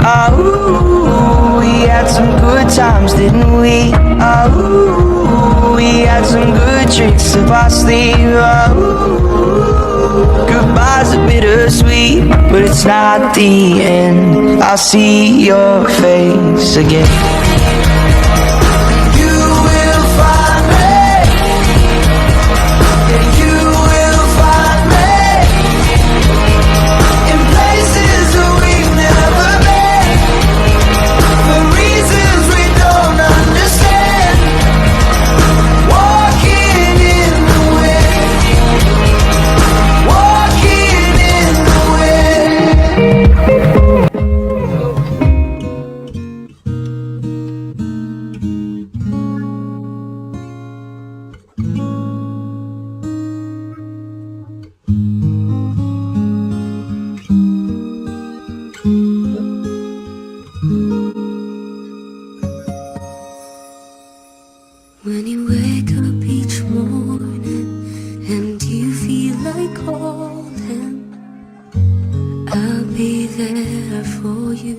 Oh, we had some good times, didn't we? Oh, we had some good drinks up our sleeve. Oh, goodbye's a bittersweet, but it's not the end. I'll see your face again. You will find me. Yeah, you will find me in places that we've never been, for reasons we don't understand. Walking in the wind, walking in the When you wake up each morning and you feel like calling, I'll be there for you.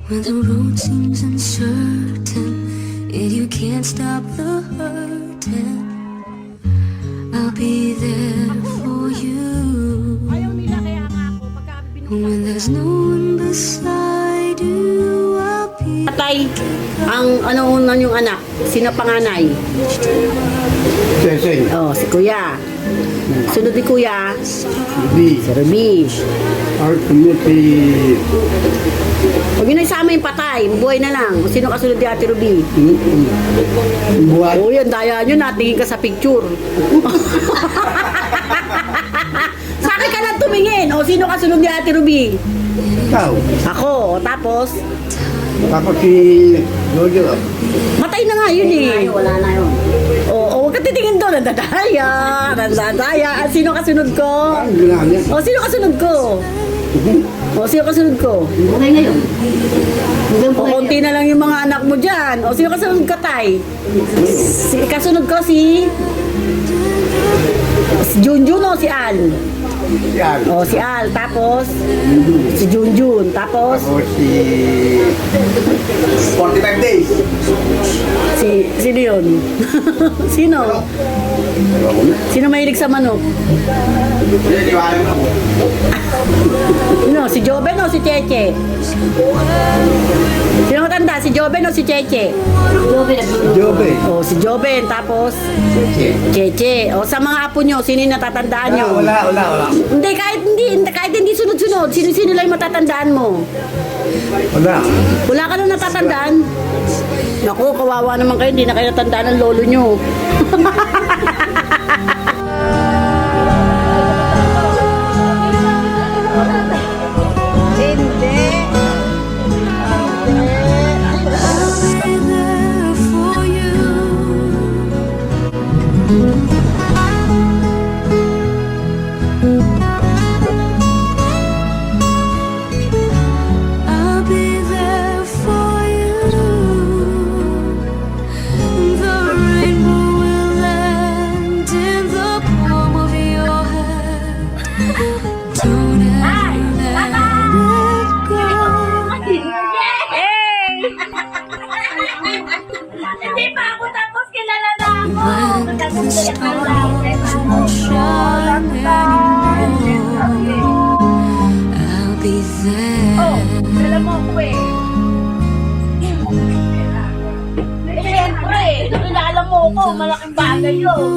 When the road seems uncertain and you can't stop the hurting, I'll be there for you. When there's no one beside you, I'll be Tay, ang ano unan yung anak? Sino panganay? Sensei, Oh, si Kuya. Sunod ni Kuya, B, si Ruby. Art Committee, Huwag yun na isama yung patay, buhay na lang. O sino kasunod ni Ate Ruby? Buhay, O yan, daya nyo, natingin ka sa picture. Sa akin ka lang tumingin. O sino kasunod ni Ate Ruby? ikaw, Ako, o tapos, tapos si Jojo, matay na nga yun eh. Wala na yun. O, huwag ka titingin doon. Nandadaya, nandadaya. Sino kasunod ko? ang ginamit. O, sino kasunod ko? O, sino kasunod ko? Buhay ngayon. O, konti na lang yung mga anak mo dyan. O, sino kasunod ka, Tay? Kasunod ko si Junjun o si Al? Yan, O, si Al. Tapos, si Junjun. Tapos, tapos si 45 days. sino yun? Sino? Sino mahilig sa manok? Sino? Si Joben o si Cheche? Sino matanda? Si Joben o si Cheche? Jobe, O, si Joben. Tapos, Cheche. O, sa mga apo nyo, sino yung natatandaan nyo? wala. Hindi, kahit hindi sunod-sunod. Sino lang yung matatandaan mo? Wala. Wala ka na natatandaan? Naku, kawawa naman kayo. Hindi na kayo natandaan ng lolo nyo. I'll be there for you. I'll be there for you. The rainbow will land in the palm of your hand. Don't ever let it go. Hindi pa ako tapos, kilala na ako. When the stars won't shine anymore, I'll be there. Alam mo ako eh. Siyempre, kilala mo ako, malaking bagay yun.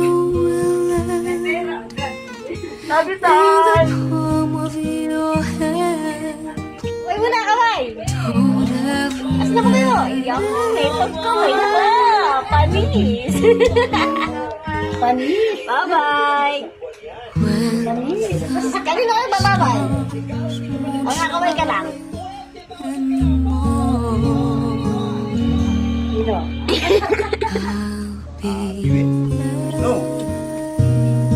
Sabi In the palm of your hand. Uy, muna kamay. Don't ever Asa na ko kayo? Iyak mo, may pagkamay na ba? Panis. Panis. Bye-bye. Panis. Kanino kayo bababay? Mga kamay ka lang. Sino? No.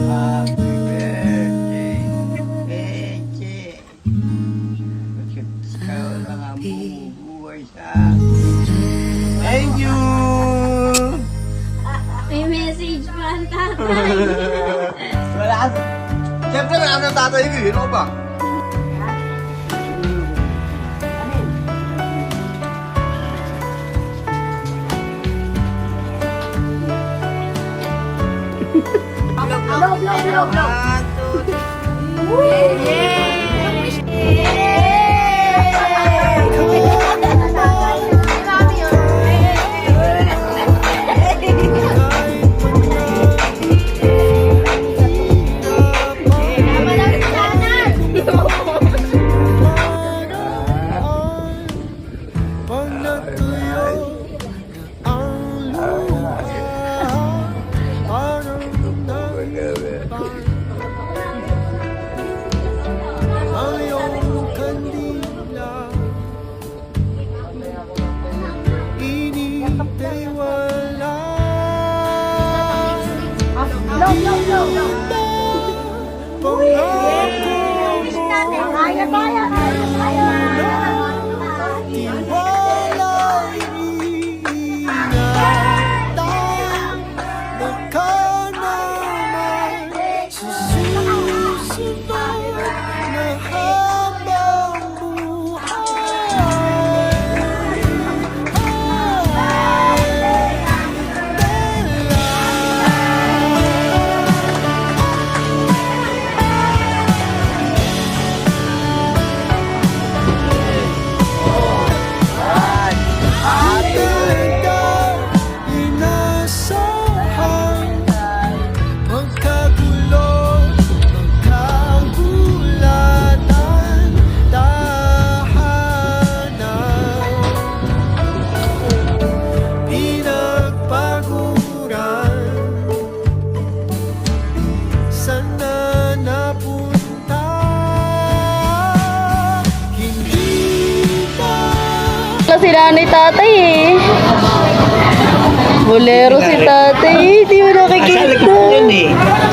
Happy birthday, Peche. Ikaw lang ang bubuhay sa thank you. May message pa ang tatay. Wala. Siyempre, wala nang tatay ko. Ano ba? Si nanay tatay eh. Bolero si tatay. Di mo nakikita.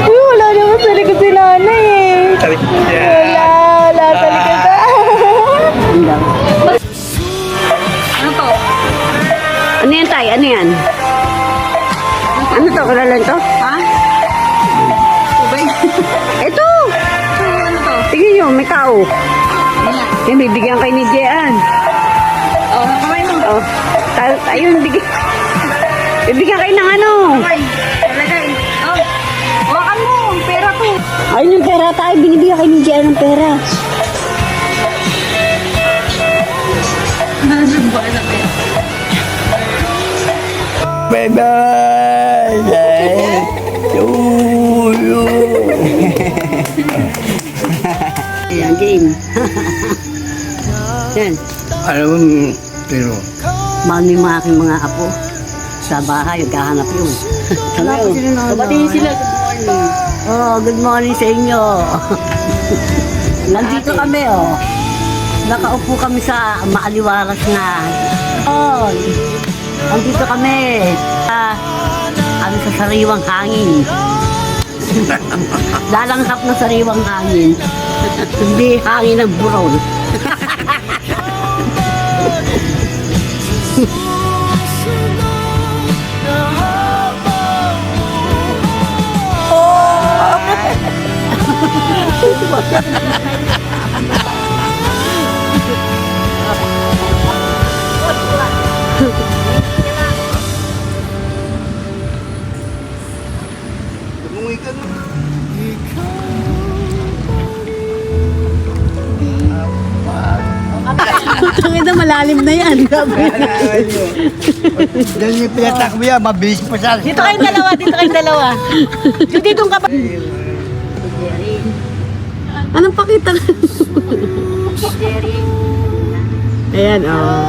Uy, wala naman sa likod si nanay eh. Wala sa likod na. Ano to? Ano yan, tay? Ano yan? Ano to? Kalalan to? Ha? Tubay? Ito! Ano to? Tingnan nyo, may tao. Yan, bibigyan kayo ni Jean. Oh, kamay mo. Oh, ayun, bibigyan kayo ng ano. Kamay, talagay. Oh, hawakan mo, pera to. Ayun yung pera tayo, binibigyan kayo ni Jean ng pera. Bye-bye! Yan, game. Yan. Alam mo, pero Mahal mo yung mga aking mga apo. Sa bahay, nagkahanap yun. Kabatiin sila. Good morning. Oh, good morning sa inyo. Nandito kami, oh. Nakaupo kami sa maaliwalas na. Oh, nandito kami. Ano sa sariwang hangin. Lalanghap na sariwang hangin. Hindi hangin ng burol. umuwi ka na. Tangin na malalim na yan. Dahil yung pinatakbo yan, mabilis pa siya. Dito kayong dalawa, dito kayong dalawa. Dito ka ba? Anong pakita? Ayan, oh.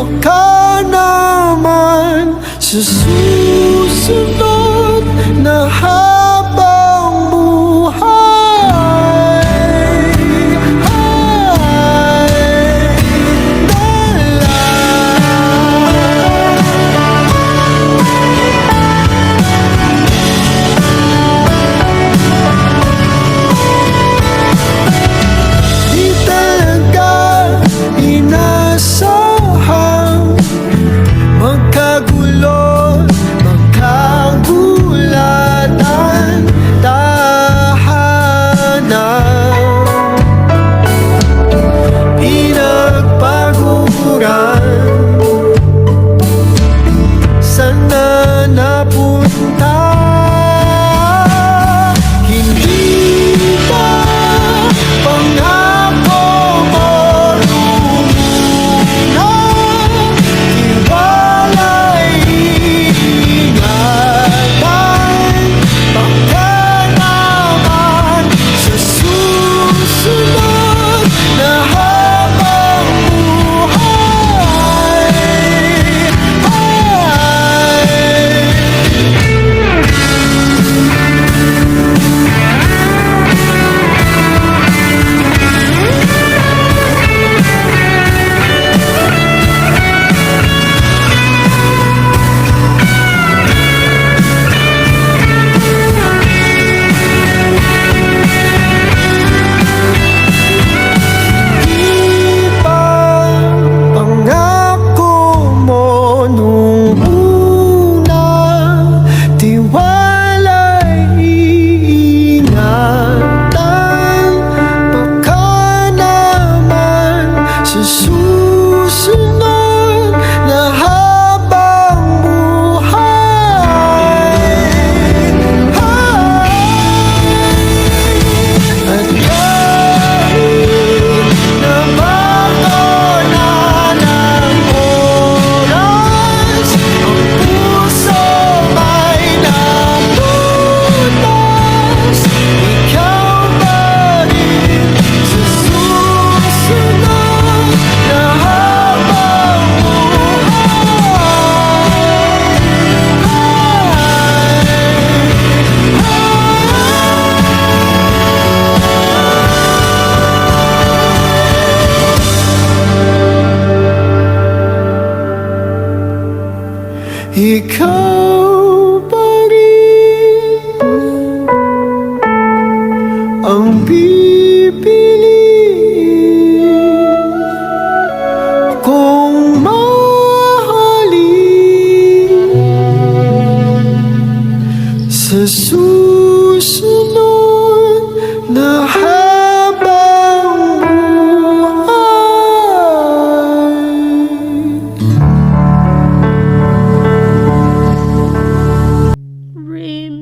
baka naman sa susunod na habang buhay ay di talaga inasahang magkagulo, magkagulatan, tahanan, pinagpaguran, sana napunta. Hindi ba pangako mo lumina? Iwalay ingatan, baka naman sa susunod na habang buhay di ba pangako mo nung una? Tiwala'y iingatan, baka naman sa susunod na habang buhay at kahit na bago na ng oras, ang puso ay naputas. Ikaw pa rin sa susunod na habang ikaw pa rin ang pipiliin kong mahalin sa susunod na habang buhay.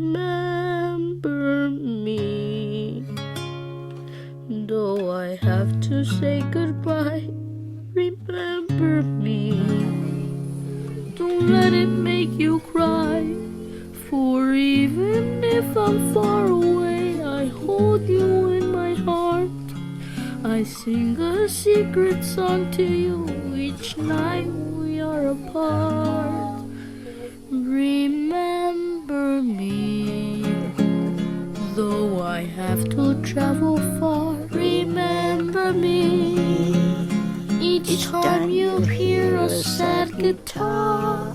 Remember me, though I have to say goodbye. Remember me, don't let it make you cry. For even if I'm far away, I hold you in my heart. I sing a secret song to you each night we are apart. Remember me, though I have to travel far. Remember me, each time you hear a sad guitar.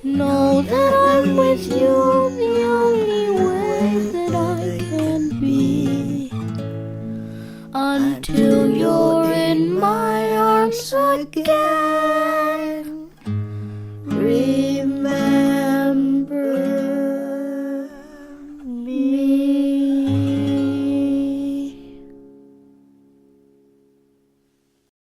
Know that I'm with you the only way that I can be, until you're in my arms again.